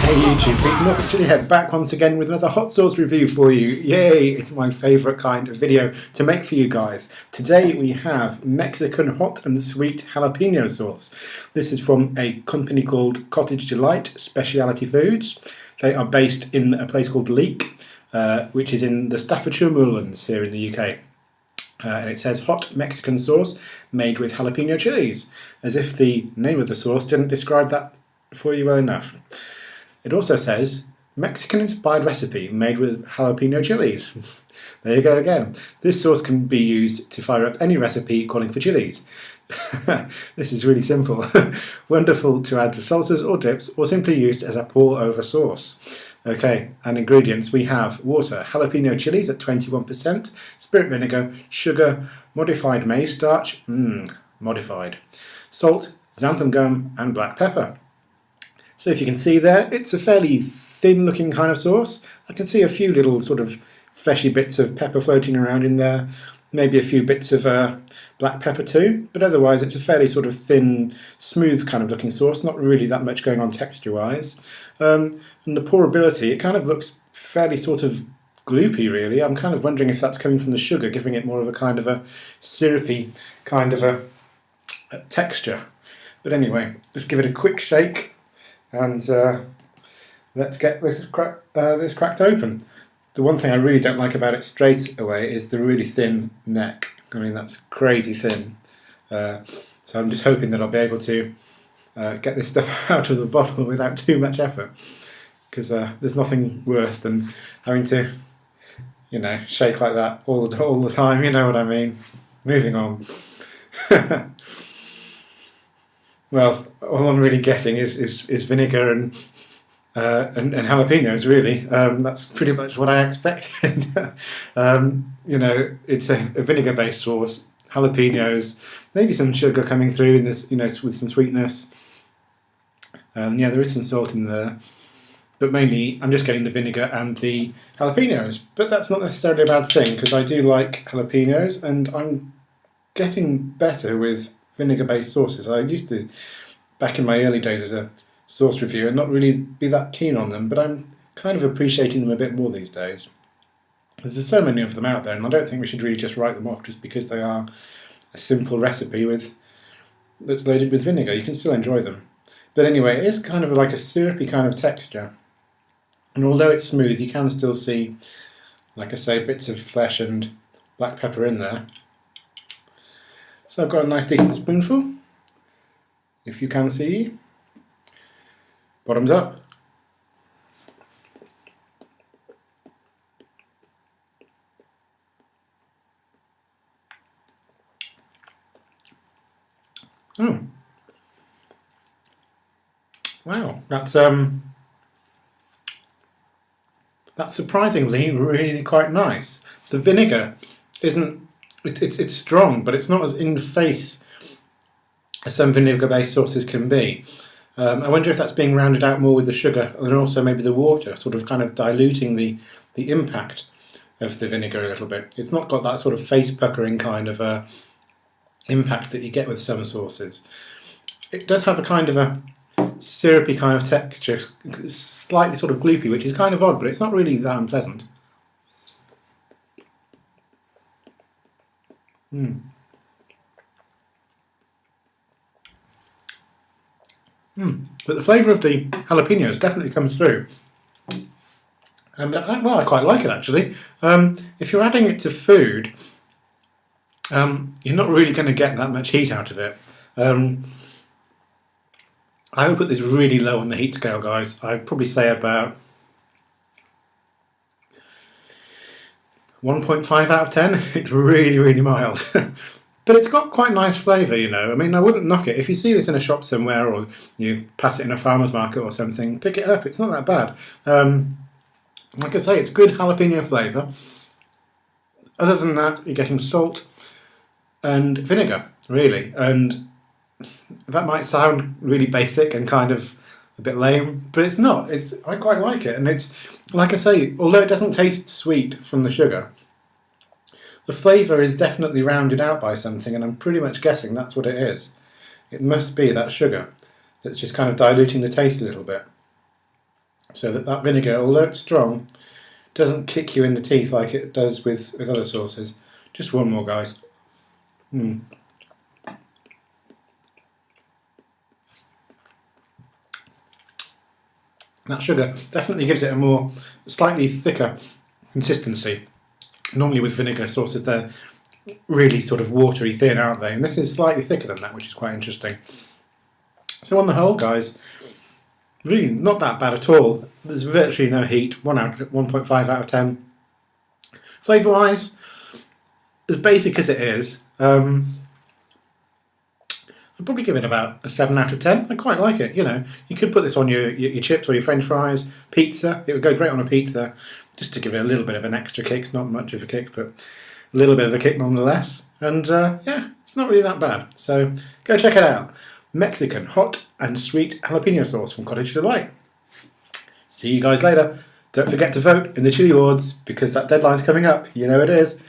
Hey YouTube, it's Norfolk Chillihead back once again with another hot sauce review for you. Yay! It's my favourite kind of video to make for you guys. Today we have Mexican hot and sweet jalapeno sauce. This is from a company called Cottage Delight Specialty Foods. They are based in a place called Leek, which is in the Staffordshire Moorlands here in the UK. And it says hot Mexican sauce made with jalapeno chilies, as if the name of the sauce didn't describe that for you well enough. It also says Mexican-inspired recipe made with jalapeno chilies. There you go again. This sauce can be used to fire up any recipe calling for chilies. This is really simple. Wonderful to add to salsas or dips, or simply used as a pour-over sauce. Okay, and ingredients we have water, jalapeno chilies at 21%, spirit vinegar, sugar, modified maize starch, modified, salt, xanthan gum, and black pepper. So if you can see there, it's a fairly thin looking kind of sauce. I can see a few little sort of fleshy bits of pepper floating around in there, maybe a few bits of black pepper too, but otherwise it's a fairly sort of thin, smooth kind of looking sauce, not really that much going on texture wise. And the pourability, it kind of looks fairly sort of gloopy really. I'm kind of wondering if that's coming from the sugar, giving it more of a kind of a syrupy kind of a texture. But anyway, let's give it a quick shake. And let's get this cracked open. The one thing I really don't like about it straight away is the really thin neck. I mean, that's crazy thin. So I'm just hoping that I'll be able to get this stuff out of the bottle without too much effort. Because there's nothing worse than having to, you know, shake like that all the time, you know what I mean. Moving on. Well, all I'm really getting is vinegar and jalapenos, really. That's pretty much what I expected. You know, it's a vinegar-based sauce, jalapenos, maybe some sugar coming through in this, you know, with some sweetness. Yeah, there is some salt in there, but mainly I'm just getting the vinegar and the jalapenos. But that's not necessarily a bad thing, because I do like jalapenos, and I'm getting better with vinegar-based sauces. I used to, back in my early days as a sauce reviewer, not really be that keen on them, but I'm kind of appreciating them a bit more these days. There's so many of them out there, and I don't think we should really just write them off just because they are a simple recipe that's loaded with vinegar. You can still enjoy them. But anyway, it is kind of like a syrupy kind of texture, and although it's smooth, you can still see, like I say, bits of flesh and black pepper in there. So I've got a nice decent spoonful, if you can see. Bottoms up. Oh. Wow, that's surprisingly really quite nice. The vinegar isn't, it's strong, but it's not as in-face as some vinegar-based sauces can be. I wonder if that's being rounded out more with the sugar, and also maybe the water, sort of kind of diluting the impact of the vinegar a little bit. It's not got that sort of face-puckering kind of impact that you get with some sauces. It does have a kind of a syrupy kind of texture, slightly sort of gloopy, which is kind of odd, but it's not really that unpleasant. But the flavour of the jalapenos definitely comes through. And well, I quite like it actually. If you're adding it to food, you're not really going to get that much heat out of it. I would put this really low on the heat scale, guys. I'd probably say about 1.5 out of 10. It's really, really mild. But it's got quite nice flavour, you know. I mean, I wouldn't knock it. If you see this in a shop somewhere, or you pass it in a farmer's market or something, pick it up. It's not that bad. Like I say, it's good jalapeno flavour. Other than that, you're getting salt and vinegar, really. And that might sound really basic and kind of a bit lame, but it's not. I quite like it. And it's, like I say, although it doesn't taste sweet from the sugar, the flavour is definitely rounded out by something, and I'm pretty much guessing that's what it is. It must be that sugar that's just kind of diluting the taste a little bit. so that that vinegar, although it's strong, doesn't kick you in the teeth like it does with other sauces. Just one more, guys. That sugar definitely gives it a more slightly thicker consistency. Normally with vinegar sauces, they're really sort of watery thin, aren't they? And this is slightly thicker than that, which is quite interesting. So on the whole, guys, really not that bad at all. There's virtually no heat. 1.5 out of 10. Flavour-wise, as basic as it is, I'd probably give it about a 7 out of 10. I quite like it. You know, you could put this on your chips or your French fries, pizza. It would go great on a pizza, just to give it a little bit of an extra kick. Not much of a kick, but a little bit of a kick nonetheless. And yeah, it's not really that bad. So go check it out. Mexican hot and sweet jalapeno sauce from Cottage Delight. See you guys later. Don't forget to vote in the Chili Awards because that deadline's coming up. You know it is.